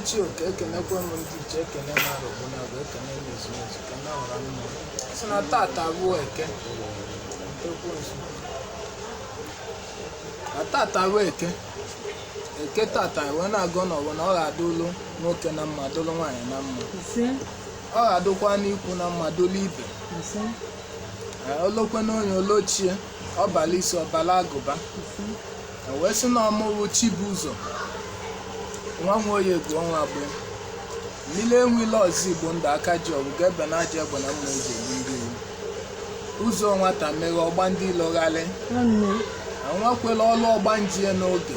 ichie oke ekenekwa m ndị ichie ekene mmadụ bụ na bụ ekene n'ezumezu ka na ọra mmụọ si na tata bụ eke na tata bụ eke tata wee na-agụ n'ọgbọ na ọ ga-adụ ụlọ nwoke na mma dụlụ nwaanyị na mma ọ ga-adụkwa n'ikwu na mma dụlụ ibe olokwe na onye olochie ọbala isi ọbala agụba wee sị na ọmụwụ Chibụzọ nwa nwoye bụ ọnwa abụọ mmiri enwile ọzọ Igbo ndụ aka ji ọgụ ga-ebe na aja egbe na mma ụzọ ndị ụzọ nwata mere ọgba ndị ilogharị nwakwela ọlụ ọgba njie n'oge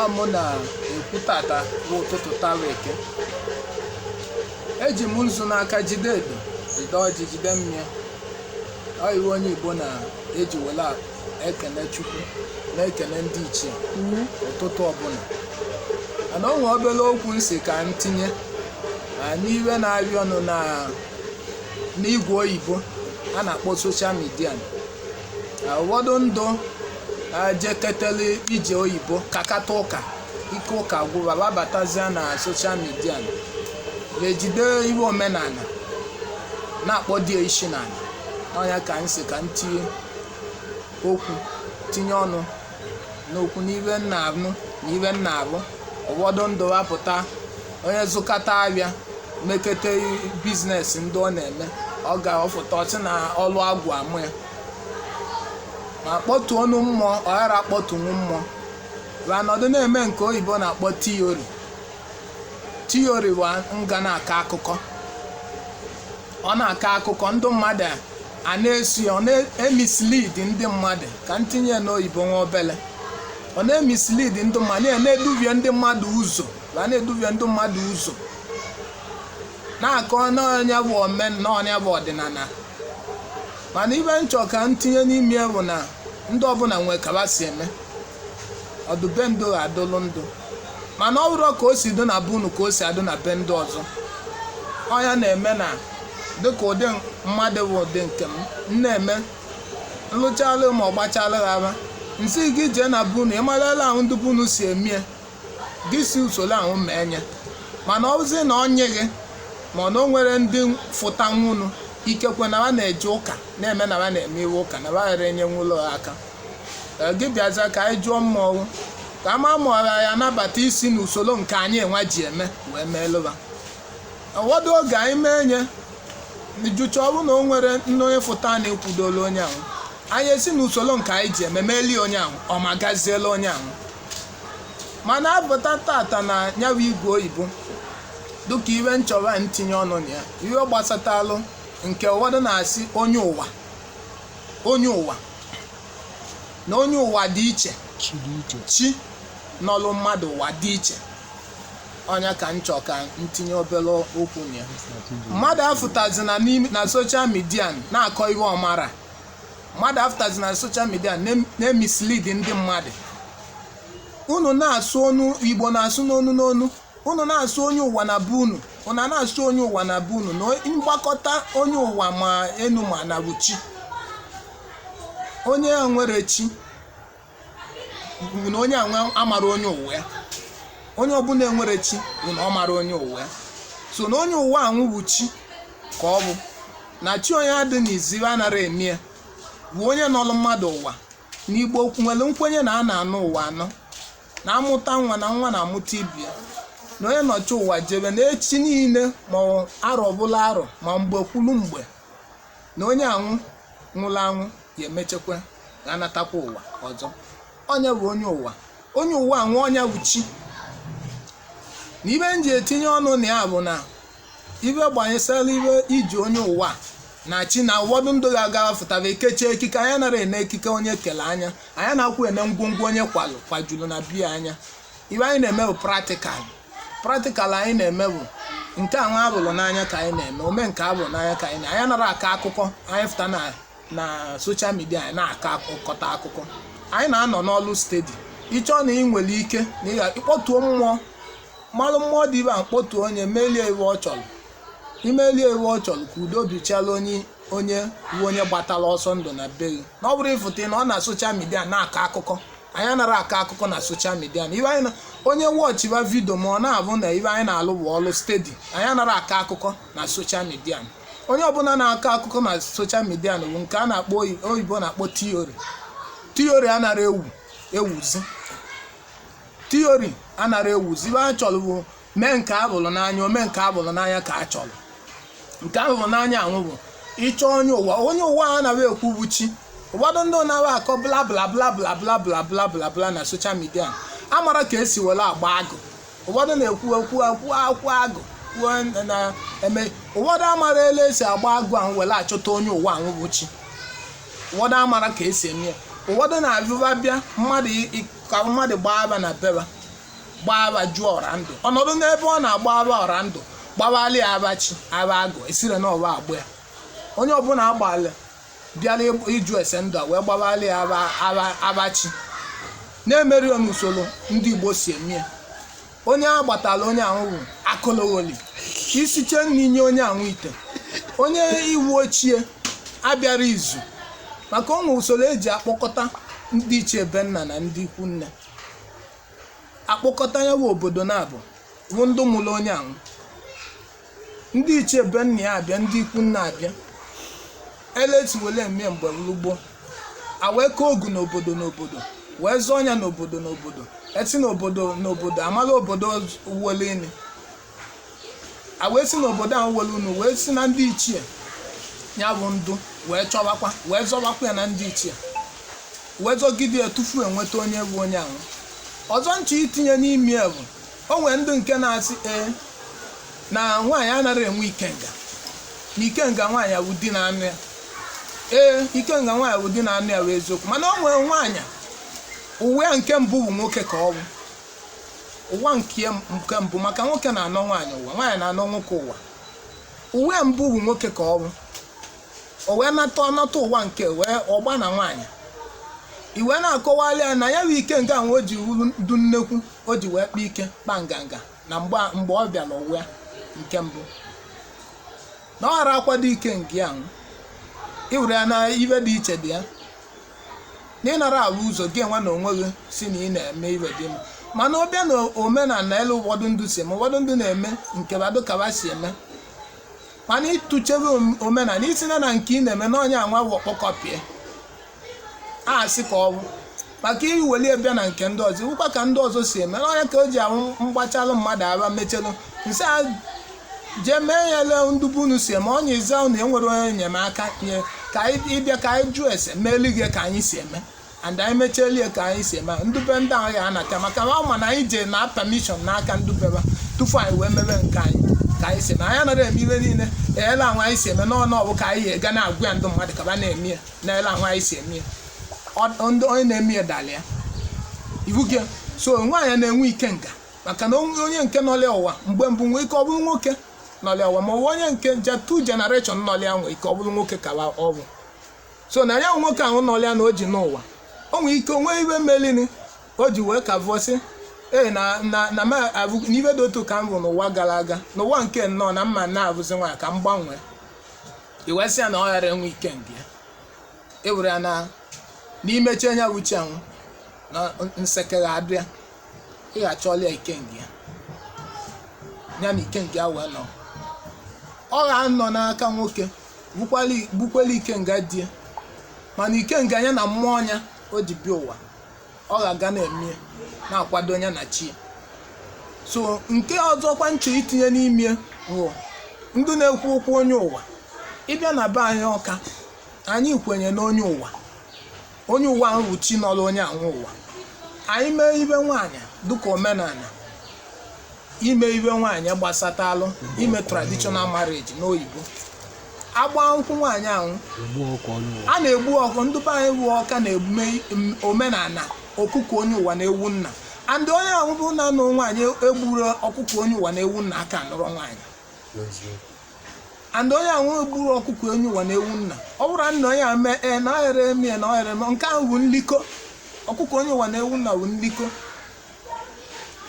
amụ na-ekwu tata bụ ụtụtụ tawa eke eji m nzu n'aka jide edo jide ọjị jide mmịa ọ iwu onye Igbo na-eji wela ekene Chukwu na-ekene ndị ichie ụtụtụ ọbụla mana o nwee obere okwu nsị ka m tinye n'iwe na-arị ọnụ n'igwe oyibo a na-akpọ soshal midia ụfọdụ ndụ jeketele ije oyibo kakata ụka ike ụka gwụra babatazia na soshal midia na-ejide iwe omenala na-akpọ die isi n'ala n'ọnya ka m si ka m tinye ọnụ n'okwu n'iwe nna anụ na iwe nna abụ ụfọdụ ndụ wapụta onye zụkata ahịa mekete biznes ndị ọ na-eme ọ ga-ọfụta ọchị na ọlụ agwụ amụ ya ma kpọtuo ọnụ mmụọ ọ ghara akpọtunwu mmụọ ranọdụ na-eme nke oyibo na-akpọ tiori wa nga na-akọ akụkọ ọ na-akọ akụkọ ndị mmadụ a na-esi ọ na-emislid ndị mmadụ ka ntinye n'oyibo nwa obele ọ na-emislid ndị mmadụ na-eduvie ndị mmadụ ụzọ na-eduvie ndị mmadụ ụzọ na-akọ n'ọnya bụ n'ọnya bụ ọdịnala mana ibe nchọ ka ntinye n'ime bụ na ndị ọbụla nwee kaba si eme ọdụbe ndụ adụlụ ndụ mana ọ bụrụ ka o si dụ na be unu ka o si adụ na be ndị ọzọ ọnya na-eme na dịka ụdị mmadụ bụ ụdị nke m na-eme nlụchala ma ọ gbachala ghara nsị gị jee na bunu ịmarala ahụ ndị bunu si emie gị si usoro ahụ ma enye mana ọ bụzi na ọ nye gị ma na o nwere ndị fụta nwunu ikekwe na ha na-eje ụka na-eme na ha na-eme iwe ụka na ha ghara enye nwụlọ aka gị bịaza ka anyị jụọ mmọnwụ ka ama mụọra ya nabata isi n'usoro nke anyị enwa ji eme wee meelụba ụfọdụ oge anyị mee nye jụcha ọ bụrụ na o nwere ndị onye fụta na-ekwudola onye ahụ anyị esi n'usoro nke anyị ji eme melie onye ahụ ọ ma gaziela onye ahụ mana abụta tata na nyawa igwe oyibo dịka iwe nchọba ntinye ọnụ na ya ihe gbasatalụ nke ụfọdụ na-asị onye ụwa na onye ụwa dị iche chi n'ọlụ mmadụ ụwa dị iche ọnya ka nchọ ka ntinye obere okwu na ya mmadụ afụtazi na soshal midia na-akọ iwe ọmara mmadụ afụtazi na soshal midia na-emislid ndị mmadụ unu na-asụ ọnụ Igbo na-asụ n'onu n'onu unu na-asụ onye ụwa na be unu na-asụ onye ụwa na be unu na mgbakọta onye ụwa ma enu ma na bụ chi onye a nwere chi na onye amara onye ụwa ya onye ọbụla enwere chi bụ na ọ mara onye ụwa ya so na onye ụwa anwụ bụ chi ka ọ bụ na chi onye adị n'iziri anara eme ya bụ onye nọlụ mmadụ ụwa n'Igbo okwu nwere nkwenye na a na-anụ ụwa anọ na-amụta nwa na nwa na-amụta ibi ya na onye nọchi ụwa jebe na echi niile ma arọ ọbụla arọ ma mgbe kwulu mgbe na onye anwụ nwụrụ anwụ ya emechekwa ga-anatakwa ụwa ọzọ onye bụ onye ụwa anwụ onye bụ chi na ibe m ji etinye ọnụ na ya bụ na ibe gbanyesara ibe iji onye ụwa na chi na ụfọdụ ndụ ga-aga fụtara ekechi ekike anya nara ene ekike onye kele anya anya na-akwụ ene ngwongwo onye kwajuru na biya anya ibe anyị na-eme bụ praktikal anyị na-eme bụ nke ahụ abụrụ n'anya ka anyị na-eme ome nke abụrụ n'anya ka anyị anya nara aka akụkọ anyị fụta na soshal midia anyị na-akọ akụkọta akụkọ anyị na-anọ n'ọlụ stedi ịchọ na ị nwere ike na ị ga-akpọtuo mmụọ mmalụ mmụọ dị ibe a mkpọtuo onye melie iwe ọ chọrọ imelie iwe ọ chọrọ ka udo bichala onye gbatala ọsọ ndụ na be gị na ọ bụrụ ịfụta na ọ na soshal midia na-akọ akụkọ anyị anara akọ akụkọ na soshal midia na ibe anyị na onye wọchiba vidio ma ọ na-abụ na ibe anyị na-alụ bụ ọlụ stedi, anyị anara akọ akụkọ na soshal midia. Onye ọbụla na-akọ akụkọ na soshal midia bụ nke a na-akpọ oyibo na-akpọ tiori anara ewuzi tiori anara ewuzi. Ibe a chọrọ bụ mee nke abụrụ n'anya, ome nke abụrụ n'anya ka a chọrọ. Nke abụrụ n'anya anwụ bụ ịchọ onye ụwa a na-abịa ekwu chi. Ụfọdụ ndị na-abịa akọ bla bla bla bla bla bla bla bla bla na soshal midia amara ka esi were agba agụ. Ụfọdụ na-ekwu agụ na-eme. Ụfọdụ amara ele esi agba agụ ahụ were achọta onye ụwa ahụ bụ chi. Ụfọdụ amara ka esi eme ya. Ụfọdụ na-abịa bịa mmadụ gbaba na beba gbaba jụọ ọra ndụ, ọnọdụ n'ebe ọ na-agbaba ọra ndụ gbawali abachi agụ esire n'ọwa agbụ ya. Onye ọbụla agbalị bịara ịjụ ese ndụ a wee gbawali abachi na-emeri n'usoro ndị Igbo si eme ya. Onye agbatala onye ahụ bụ akụlụgholi isiche n'inye onye ahụ ite. Onye iwu ochie abịara izu maka onwe usoro eji akpọkọta ndị ichie be nna na ndị ikwu nne. Akpọkọta ya bụ obodo na-abụ bụ ndị mụrụ onye ahụ. Ndị ichie be nna ya abịa, ndị ikwu nne abịa, eleti wele eme mgbe gboo awee ka ogu n'obodo wee zụọ ọnya n'obodo eti n'obodo amala obodo uweleni awee si n'obodo ahụ wele unu wee si na ndị ichie ya bụ ndụ wee chọbakwa wee zọbakwa ya na ndị ichie wee zọgide ya tufu enweta onye bụ onye ahụ. Ọzọ nchọ itinye n'ime ya bụ o nwee ndị nke na-asị na nwaanyị anaghị enwe ikenga na ikenga nwaanyị bụ di na anụ ya. Ikenga nwaanyị bụ di na anụ ya bụ eziokwu, mana o nwere nwaanyị uwe ya nke mbụ bụ nwoke ka ọ bụ ụwa nke mbụ, maka nwoke na-anọ nwaanyị ụwa, nwaanyị na-anọ nwoke ụwa. Uwe mbụ bụ nwoke ka ọ bụ o wee nata ụwa nke wee ọgba na nwaanyị. Iwe na-akọwali ya na ya bụ ikenga ahụ o ji wuru du nnekwu, o ji wee kpa ike kpa nganga na mgbe ọ bịara ụwa nke mbụ na ọ ghara akwado ikenga ahụ. Iwere ya na ibe dị iche dị ya na ịnara alụ ụzọ gị enwe na onwe gị si na ị na-eme ibe dị mma. Mana ọ bịa na omenala elu ụfọdụ ndụ si eme, ụfọdụ ndụ na-eme nke badokaba si eme. Mana ịtụchebe omenala isi na nke ị na-eme na onye anwa bụ ọkpọkọpịa asị ka ọ bụ maka iweli bịa na nke ndị ọzọ wụkwa ka ndị ọzọ si eme. Onye ka o ji ahụ mgbachalụ mmadụ aba mechelụ nsị jee mee ya ele ndubu unu si eme. Onye ịza unu enwere onye enyemaka nye ka ịbịa ka anyị jụọ ese meeli gị ka anyị si eme and anyị mechelie ka anyị si eme. Ndube ndị ahụ ya anata maka na ọ ma na anyị jee na permission n'aka ndubeba tufu anyị wee mebe nke anyị ka anyị si eme. Anyị anaghị eme ihe niile ele ahụ anyị si eme n'ọnụ ọbụ ka anyị ga na-agwa ya ndị mmadụ ka ba na-eme ya na ele ahụ anyị si eme ya. Onye na-eme ya dali ya iwu gị. So nwaanyị na-enwe ikenga maka na onye nke nọlịa ụwa mgbe mbụ nwee ike ọ bụrụ nwoke nọlịa ụwa, ma onye nke two generation nọlịa nwee ike ọ bụrụ nwoke ka ọ bụ. So na ya nwoke ahụ nọlịa na o ji n'ụwa o nwee ike onwe ibe melini o ji wee ka vọsị na ma abụ n'ibe dị otu ka m bụ n'ụwa gara aga n'ụwa nke nnọọ na mma na-abụzi nwaanyị ka m gbanwee. Iwesị ya na ọ ghara enwe ikenga ya. Ewere ya na n'imechi anya wuche ahụ na nsekere abịa ị ga-achọla ya ikenga ya na ikenga ya wee nọ ọ ga-anọ n'aka nwoke bukwala ikenga die, mana ikenga ya na mmụọ ya o ji bịa ụwa ọ ga-aga na-eme na-akwado ya na chi. So nke ọzọkwa nche itinye n'ime bụ ndị na-ekwu okwu onye ụwa. Ịbịa na be anyị Ọka anyị kwenye na onye ụwa ahụ bụ chi nọrọ onye ahụ ụwa. Anyị mee ibe nwaanyị dịka omenala ime ibe nwaanyị gbasatalụ ime traditional marriage n'oyibo agba nkwụ nwaanyị ahụ a na-egbu ọkụ. Ndị be anyị bụ Ọka na-emume omenala ọkụkọ onye ụwa na ewu nna and onye ahụ bụ na nụ nwaanyị egburu ọkụkọ onye ụwa na ewu nna aka nọrọ nwaanyị and onye ahụ egburu ọkụkọ onye ụwa na ewu nna ọ bụrụ na onye mee na ọhere eme na ọhere nke ahụ bụ nliko. Ọkụkọ onye ụwa na ewu nna bụ nliko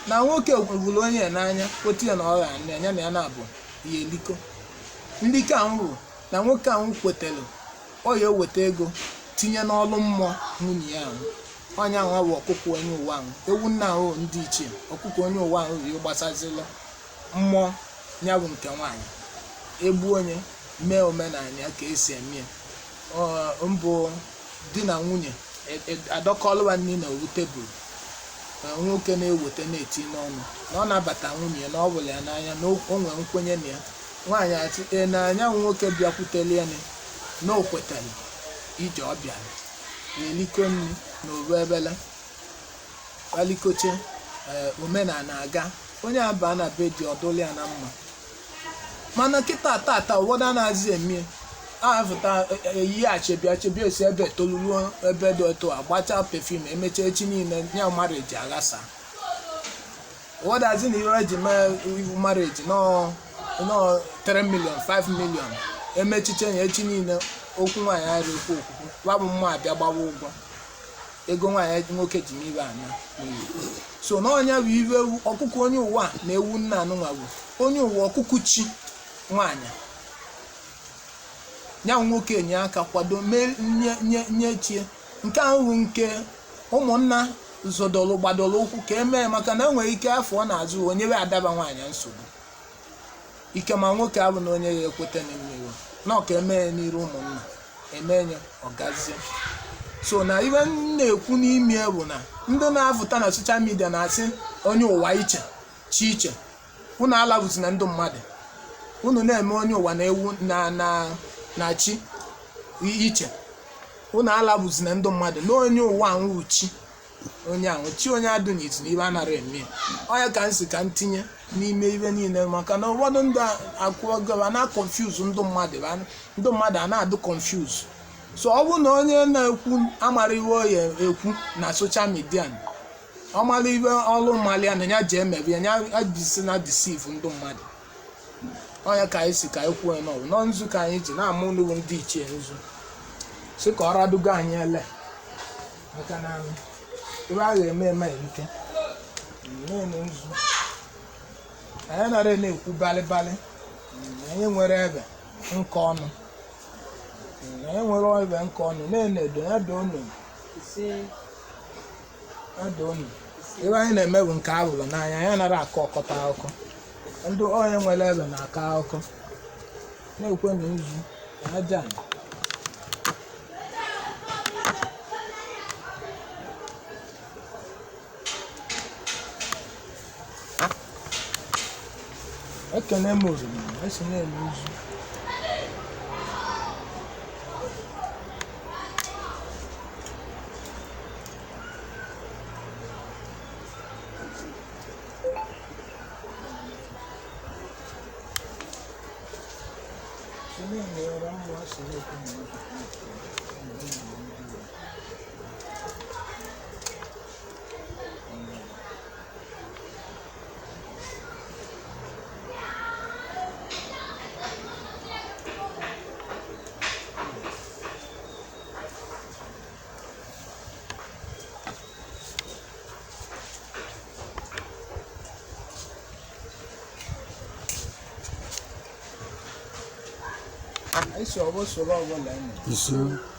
na nwoke gwuru onye n'anya otu ya na ọ ga anya na ya na-abụ ihe eliko. Nliko ahụ bụ na nwoke ahụ kwetara ọ ya eweta ego tinye n'ọlụ mmụọ nwunye ya ahụ onye ahụ bụ ọkụkọ onye ụwa ahụ ewu nna ahụ ndị ichie ọkụkọ onye ụwa ahụ yi gbasazila mmụọ ya bụ nke nwaanyị egbu onye mee omenala ya ka esi eme mbụ di na nwunye adọkọlụwa nri na owu tebụl nwoke na-eweta na-eti n'ọnụ na ọ na-abata nwunye na ọ bụla ya n'anya na o nwere nkwenye na ya nwaanyị atite n'anya nwoke bịakwutele ya na o kwetara ije ọ bịara eliko nri na oru ebele kpalikoche omenala aga onye aba na be dị ọdụlụ ya na mma mana kịta tata ụfọdụ anaghịzi eme ahụta eyi achebia esi ebe toluruo ebe dị otu agbacha pefum emechaa echi niile ya marriage aghasa ụfọdụ azị na ihe eji mee iwu marriage nọ 3 million 5 million emechiche ya echi niile okwu nwaanyị arịkwu okwukwu babụ mma abịa gbawa ụgwọ ego nwaanyị nwoke ji n'ibe anya so na onye bụ ibe ọkụkọ onye ụwa na ewu nna anụnwa bụ onye ụwa ọkụkọ chi nwaanyị ya nwoke enye aka kwado nye chie nke ahụ nke ụmụnna zọdọlụ gbadoro ụkwụ ka emee maka na enwere ike afọ ọ na-azụ onye we adaba nwaanyị nsogbu ike ma nwoke abụ na onye ya ekweta n'iwu na ọka emee n'iru ụmụnna emenye ọgazie so na ibe na-ekwu n'ime bụ na ndị na-afụta na soshal midia na-asị onye ụwa iche chi iche unu alabụzi na ndụ mmadụ unu na-eme onye ụwa na ewu na chi iche unu alabụzi na ndụ mmadụ na onye ụwa ahụ chi onye ahụ chi onye adụ n'iti na ibe anara eme onye ka nsi ka ntinye n'ime ibe niile maka na ụfọdụ ndị akwụgara na confuse ndụ mmadụ a na-adụ confuse so ọ bụrụ na onye na-ekwu amara iwe oyi ekwu na soshal midia ọ mara ibe ọrụ mmalị ya na ya ji emebi ya adịsi na deceive ndụ mmadụ onye ka anyị si ka anyị kwuo n'ọbụ nọ nzu ka anyị ji na-amụ n'ụlọ ndị ichie nzu si ka ọ radugo anyị ele maka na ebe a ga-eme erike nzu anyị nara na-ekwu balịbalị anyị nwere ebe nke ọnụ anyị nwere ebe nke ọnụ na-enedo edo unu ebe anyị na-eme bụ nke ahụrụ n'anya anyị nara akọ ọkọta akụkọ ndị onye nwere ebe na-akọ akụkọ na-ekwe na nzu aja ekene m oriri esi na-eme nzu Isso, eu vou solar o boleto. Isso.